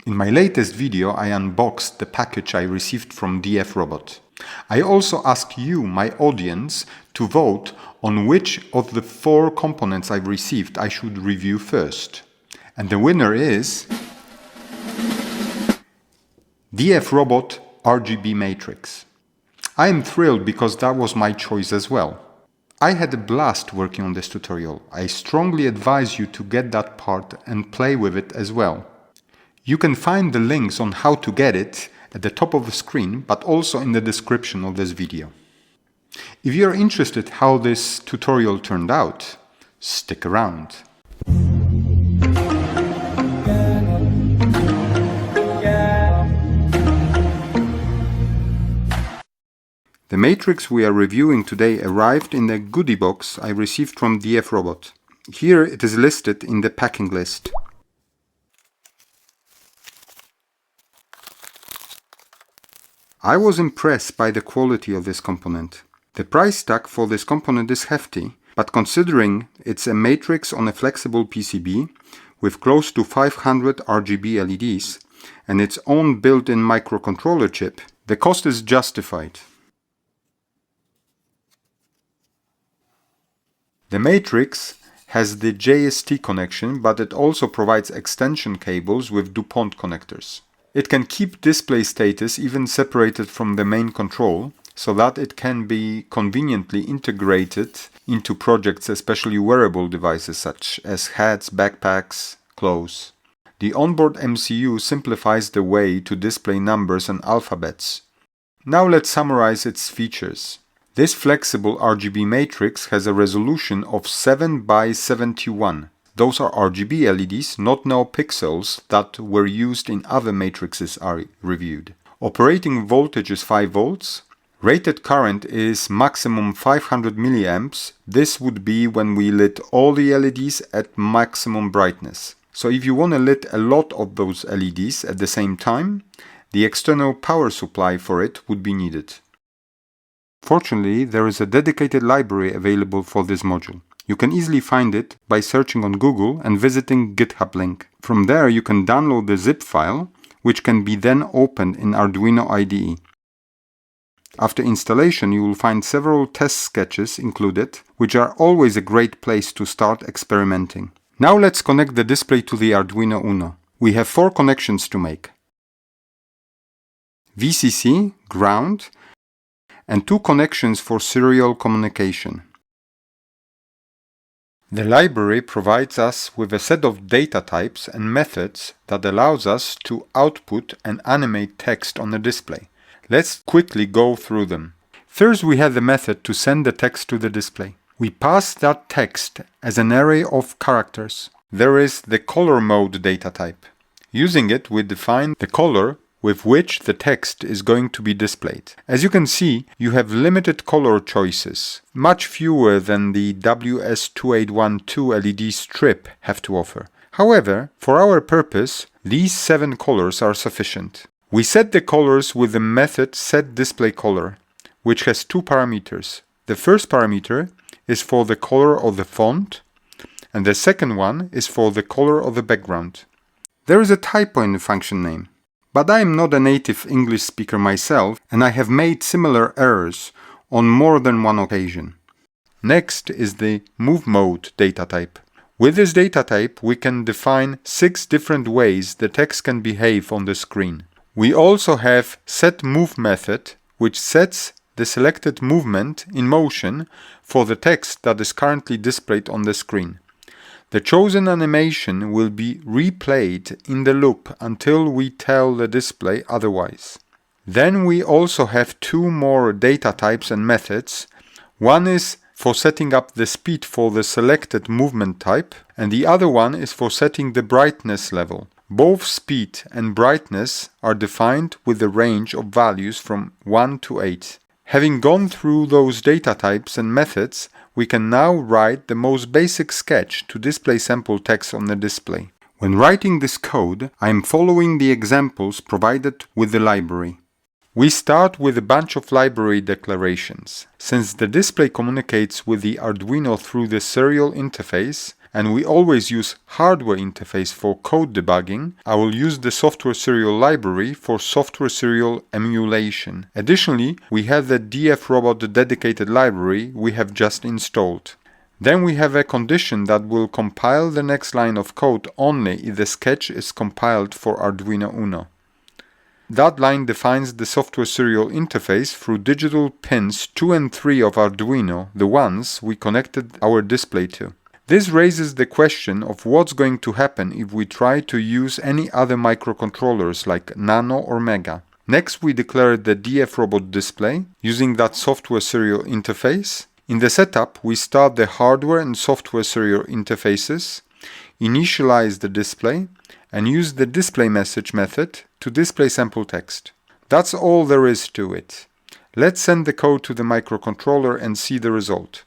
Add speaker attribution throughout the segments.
Speaker 1: In my latest video, I unboxed the package I received from DFRobot. I also asked you, my audience, to vote on which of the 4 components I've received I should review first. And the winner is DFRobot RGB Matrix. I am thrilled because that was my choice as well. I had a blast working on this tutorial. I strongly advise you to get that part and play with it as well. You can find the links on how to get it at the top of the screen, but also in the description of this video. If you're interested how this tutorial turned out, stick around. The matrix we are reviewing today arrived in the goodie box I received from DFRobot. Here it is listed in the packing list. I was impressed by the quality of this component. The price tag for this component is hefty, but considering it's a matrix on a flexible PCB with close to 500 RGB LEDs and its own built-in microcontroller chip, the cost is justified. The matrix has the JST connection, but it also provides extension cables with DuPont connectors. It can keep display status even separated from the main control, so that it can be conveniently integrated into projects, especially wearable devices such as hats, backpacks, clothes. The onboard MCU simplifies the way to display numbers and alphabets. Now let's summarize its features. This flexible RGB matrix has a resolution of 7 by 71. Those are RGB LEDs, not now pixels that were used in other matrices I reviewed. Operating voltage is 5 volts. Rated current is maximum 500 milliamps. This would be when we lit all the LEDs at maximum brightness. So if you want to lit a lot of those LEDs at the same time, the external power supply for it would be needed. Fortunately, there is a dedicated library available for this module. You can easily find it by searching on Google and visiting GitHub link. From there you can download the zip file, which can be then opened in Arduino IDE. After installation you will find several test sketches included, which are always a great place to start experimenting. Now let's connect the display to the Arduino Uno. We have 4 connections to make. VCC, ground, and 2 connections for serial communication. The library provides us with a set of data types and methods that allows us to output and animate text on the display. Let's quickly go through them. First, we have the method to send the text to the display. We pass that text as an array of characters. There is the color mode data type. Using it, we define the color with which the text is going to be displayed. As you can see, you have limited color choices, much fewer than the WS2812 LED strip have to offer. However, for our purpose, these 7 colors are sufficient. We set the colors with the method setDisplayColor, which has 2 parameters. The first parameter is for the color of the font, and the second one is for the color of the background. There is a typo in the function name. But I am not a native English speaker myself, and I have made similar errors on more than one occasion. Next is the move mode data type. With this data type, we can define 6 different ways the text can behave on the screen. We also have setMove method, which sets the selected movement in motion for the text that is currently displayed on the screen. The chosen animation will be replayed in the loop until we tell the display otherwise. Then we also have 2 more data types and methods. One is for setting up the speed for the selected movement type, and the other one is for setting the brightness level. Both speed and brightness are defined with a range of values from 1 to 8. Having gone through those data types and methods, we can now write the most basic sketch to display sample text on the display. When writing this code, I am following the examples provided with the library. We start with a bunch of library declarations. Since the display communicates with the Arduino through the serial interface, and we always use hardware interface for code debugging, I will use the software serial library for software serial emulation. Additionally, we have the DFRobot dedicated library we have just installed. Then we have a condition that will compile the next line of code only if the sketch is compiled for Arduino Uno. That line defines the software serial interface through digital pins 2 and 3 of Arduino, the ones we connected our display to. This raises the question of what's going to happen if we try to use any other microcontrollers like Nano or Mega. Next, we declare the DFRobot display using that software serial interface. In the setup, we start the hardware and software serial interfaces, initialize the display, and use the display message method to display sample text. That's all there is to it. Let's send the code to the microcontroller and see the result.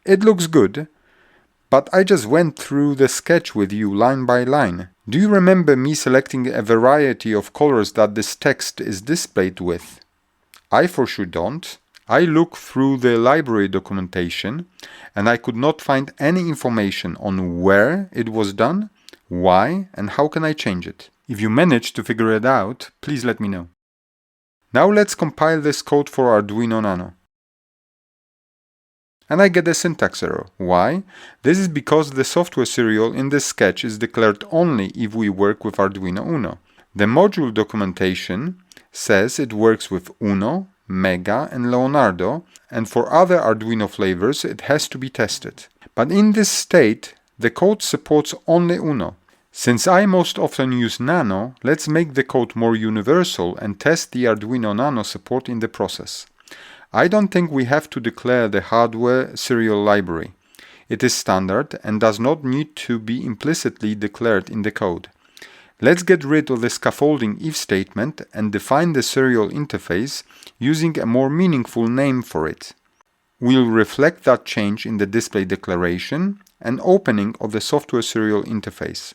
Speaker 1: It looks good, but I just went through the sketch with you line by line. Do you remember me selecting a variety of colors that this text is displayed with? I for sure don't. I looked through the library documentation and I could not find any information on where it was done, why, and how can I change it. If you managed to figure it out, please let me know. Now let's compile this code for Arduino Nano. And I get a syntax error. Why? This is because the software serial in this sketch is declared only if we work with Arduino Uno. The module documentation says it works with Uno, Mega and Leonardo, and for other Arduino flavors it has to be tested. But in this state, the code supports only Uno. Since I most often use Nano, let's make the code more universal and test the Arduino Nano support in the process. I don't think we have to declare the hardware serial library. It is standard and does not need to be implicitly declared in the code. Let's get rid of the scaffolding if statement and define the serial interface using a more meaningful name for it. We'll reflect that change in the display declaration and opening of the software serial interface.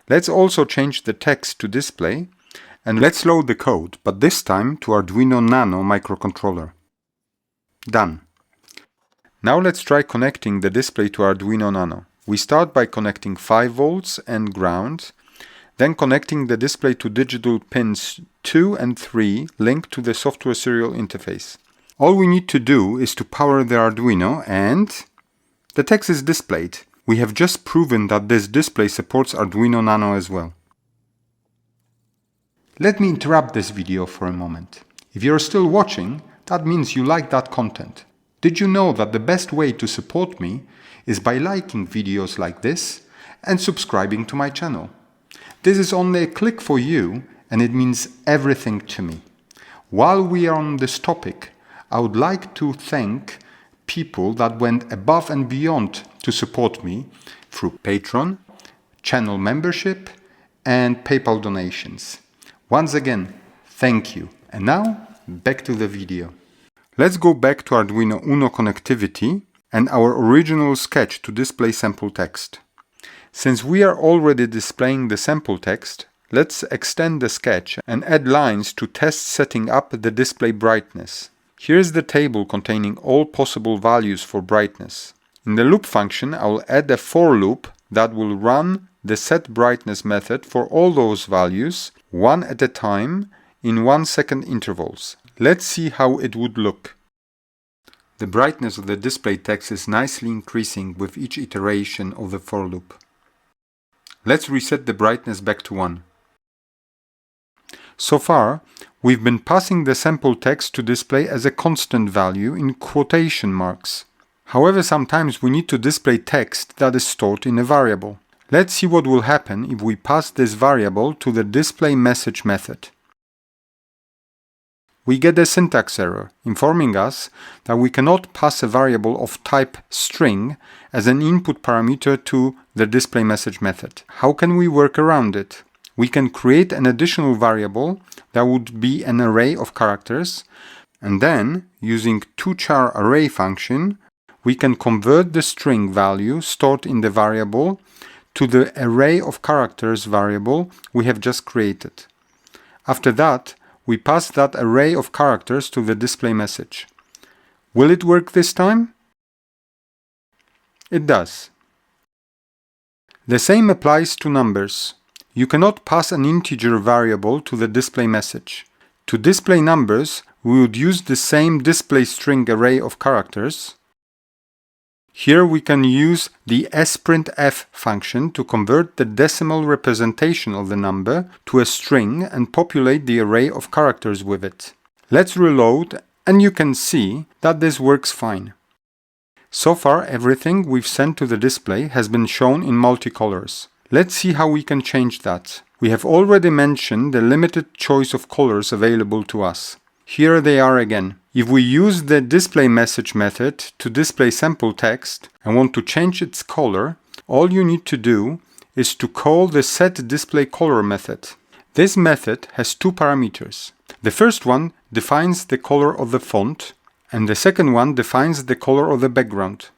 Speaker 1: Let's also change the text to display, and let's load the code, but this time to Arduino Nano microcontroller. Done. Now let's try connecting the display to Arduino Nano. We start by connecting 5 volts and ground, then connecting the display to digital pins 2 and 3 linked to the software serial interface. All we need to do is to power the Arduino and the text is displayed. We have just proven that this display supports Arduino Nano as well. Let me interrupt this video for a moment. If you're still watching, that means you like that content. Did you know that the best way to support me is by liking videos like this and subscribing to my channel? This is only a click for you and it means everything to me. While we are on this topic, I would like to thank people that went above and beyond to support me through Patreon, channel membership, and PayPal donations. Once again, thank you. And now, back to the video. Let's go back to Arduino Uno connectivity and our original sketch to display sample text. Since we are already displaying the sample text, let's extend the sketch and add lines to test setting up the display brightness. Here is the table containing all possible values for brightness. In the loop function, I will add a for loop that will run the set brightness method for all those values, one at a time, in 1 second intervals. Let's see how it would look. The brightness of the display text is nicely increasing with each iteration of the for loop. Let's reset the brightness back to 1. So far, we've been passing the sample text to display as a constant value in quotation marks. However, sometimes we need to display text that is stored in a variable. Let's see what will happen if we pass this variable to the display message method. We get a syntax error, informing us that we cannot pass a variable of type string as an input parameter to the display message method. How can we work around it? We can create an additional variable that would be an array of characters, and then, using toChar array function, we can convert the string value stored in the variable to the array of characters variable we have just created. After that, we pass that array of characters to the display message. Will it work this time? It does. The same applies to numbers. You cannot pass an integer variable to the display message. To display numbers, we would use the same display string array of characters. Here we can use the sprintf function to convert the decimal representation of the number to a string and populate the array of characters with it. Let's reload, and you can see that this works fine. So far, everything we've sent to the display has been shown in multicolors. Let's see how we can change that. We have already mentioned the limited choice of colors available to us. Here they are again. If we use the display message method to display sample text and want to change its color, all you need to do is to call the setDisplayColor method. This method has two parameters. The first one defines the color of the font, and the second one defines the color of the background.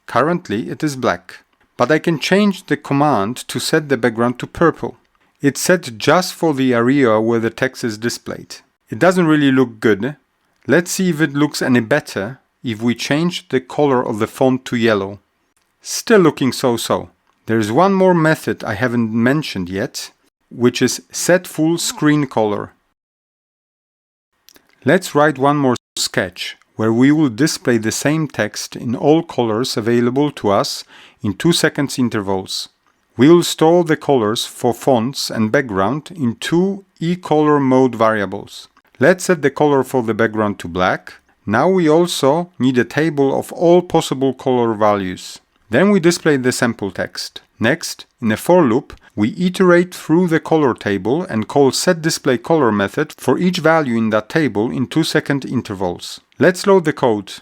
Speaker 1: Currently it is black, but I can change the command to set the background to purple. It's set just for the area where the text is displayed. It doesn't really look good. Let's see if it looks any better if we change the color of the font to yellow. Still looking so-so. There is one more method I haven't mentioned yet, which is setFullScreenColor. Let's write one more sketch where we will display the same text in all colors available to us in 2 seconds intervals. We will store the colors for fonts and background in two eColor mode variables. Let's set the color for the background to black. Now we also need a table of all possible color values. Then we display the sample text. Next, in a for loop, we iterate through the color table and call setDisplayColor method for each value in that table in 2-second intervals. Let's load the code.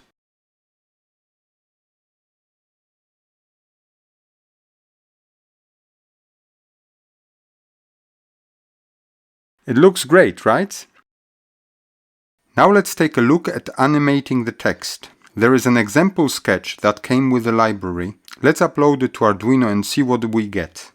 Speaker 1: It looks great, right? Now let's take a look at animating the text. There is an example sketch that came with the library. Let's upload it to Arduino and see what we get.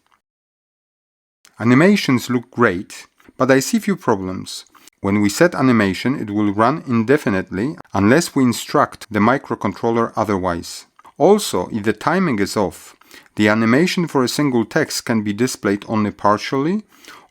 Speaker 1: Animations look great, but I see few problems. When we set animation, it will run indefinitely unless we instruct the microcontroller otherwise. Also, if the timing is off, the animation for a single text can be displayed only partially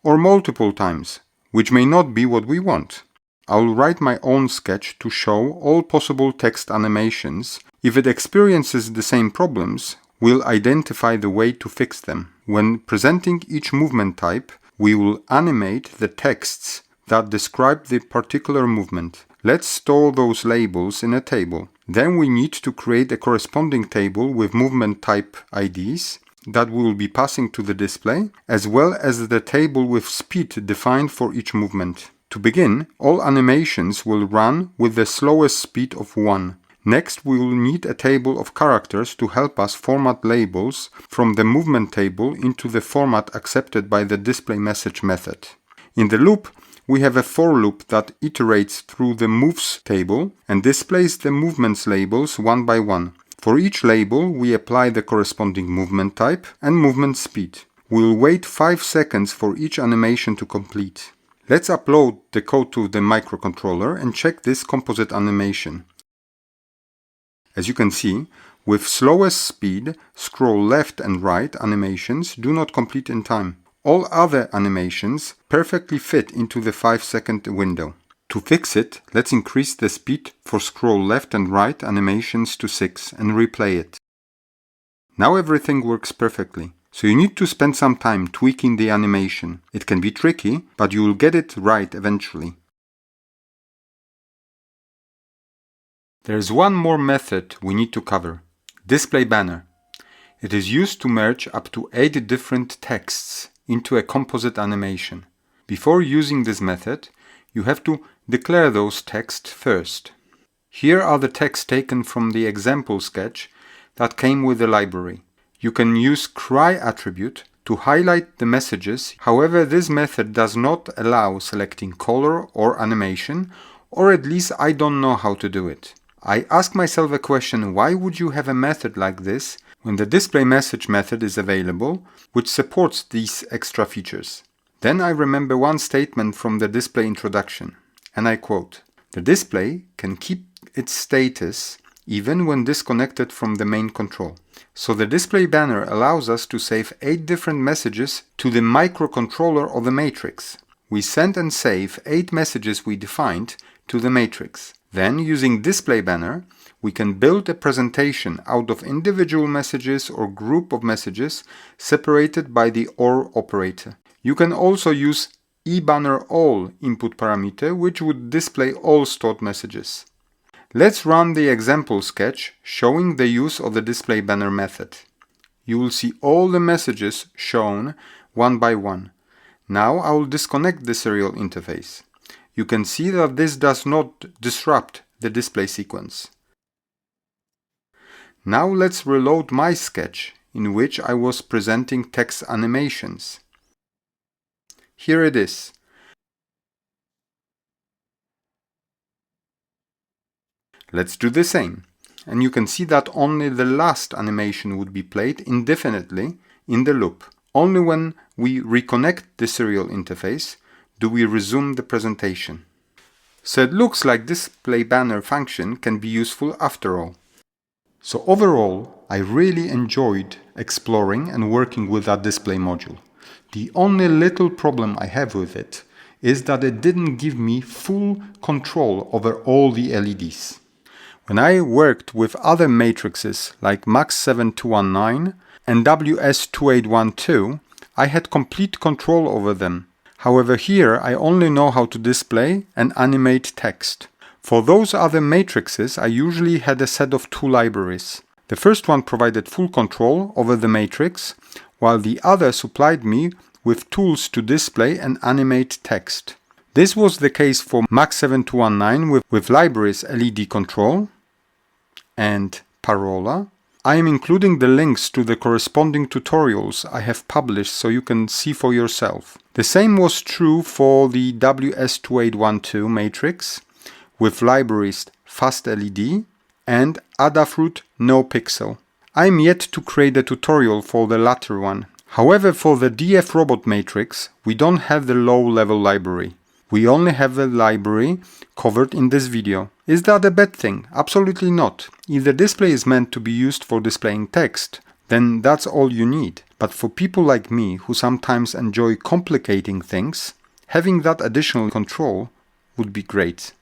Speaker 1: or multiple times, which may not be what we want. I'll write my own sketch to show all possible text animations. If it experiences the same problems, we'll identify the way to fix them. When presenting each movement type, we will animate the texts that describe the particular movement. Let's store those labels in a table. Then we need to create a corresponding table with movement type IDs that we will be passing to the display, as well as the table with speed defined for each movement. To begin, all animations will run with the slowest speed of 1. Next, we will need a table of characters to help us format labels from the movement table into the format accepted by the display message method. In the loop, we have a for loop that iterates through the moves table and displays the movements labels one by one. For each label, we apply the corresponding movement type and movement speed. We will wait 5 seconds for each animation to complete. Let's upload the code to the microcontroller and check this composite animation. As you can see, with slowest speed, scroll left and right animations do not complete in time. All other animations perfectly fit into the 5-second window. To fix it, let's increase the speed for scroll left and right animations to 6 and replay it. Now everything works perfectly. So you need to spend some time tweaking the animation. It can be tricky, but you will get it right eventually. There's one more method we need to cover. Display banner. It is used to merge up to 8 different texts into a composite animation. Before using this method, you have to declare those texts first. Here are the texts taken from the example sketch that came with the library. You can use cry attribute to highlight the messages. However, this method does not allow selecting color or animation, or at least I don't know how to do it. I ask myself a question: why would you have a method like this when the display message method is available, which supports these extra features? Then I remember one statement from the display introduction, and I quote, "The display can keep its status even when disconnected from the main control." So the display banner allows us to save 8 different messages to the microcontroller of the matrix. We send and save 8 messages we defined to the matrix. Then, using display banner, we can build a presentation out of individual messages or group of messages separated by the OR operator. You can also use eBannerAll input parameter, which would display all stored messages. Let's run the example sketch showing the use of the display banner method. You will see all the messages shown one by one. Now I will disconnect the serial interface. You can see that this does not disrupt the display sequence. Now let's reload my sketch in which I was presenting text animations. Here it is. Let's do the same. And you can see that only the last animation would be played indefinitely in the loop. Only when we reconnect the serial interface do we resume the presentation. So it looks like display banner function can be useful after all. So overall, I really enjoyed exploring and working with that display module. The only little problem I have with it is that it didn't give me full control over all the LEDs. When I worked with other matrices like MAX7219 and WS2812, I had complete control over them. However, here I only know how to display and animate text. For those other matrices, I usually had a set of 2 libraries. The first one provided full control over the matrix, while the other supplied me with tools to display and animate text. This was the case for MAX7219 with libraries LED Control and Parola. I am including the links to the corresponding tutorials I have published so you can see for yourself. The same was true for the WS2812 matrix with libraries Fast LED and Adafruit No Pixel. I am yet to create a tutorial for the latter one. However, for the DFRobot matrix, we don't have the low-level library. We only have a library covered in this video. Is that a bad thing? Absolutely not. If the display is meant to be used for displaying text, then that's all you need. But for people like me who sometimes enjoy complicating things, having that additional control would be great.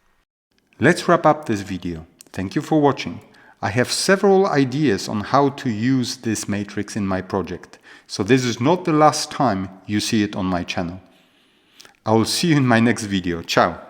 Speaker 1: Let's wrap up this video. Thank you for watching. I have several ideas on how to use this matrix in my project, so this is not the last time you see it on my channel. I will see you in my next video. Ciao!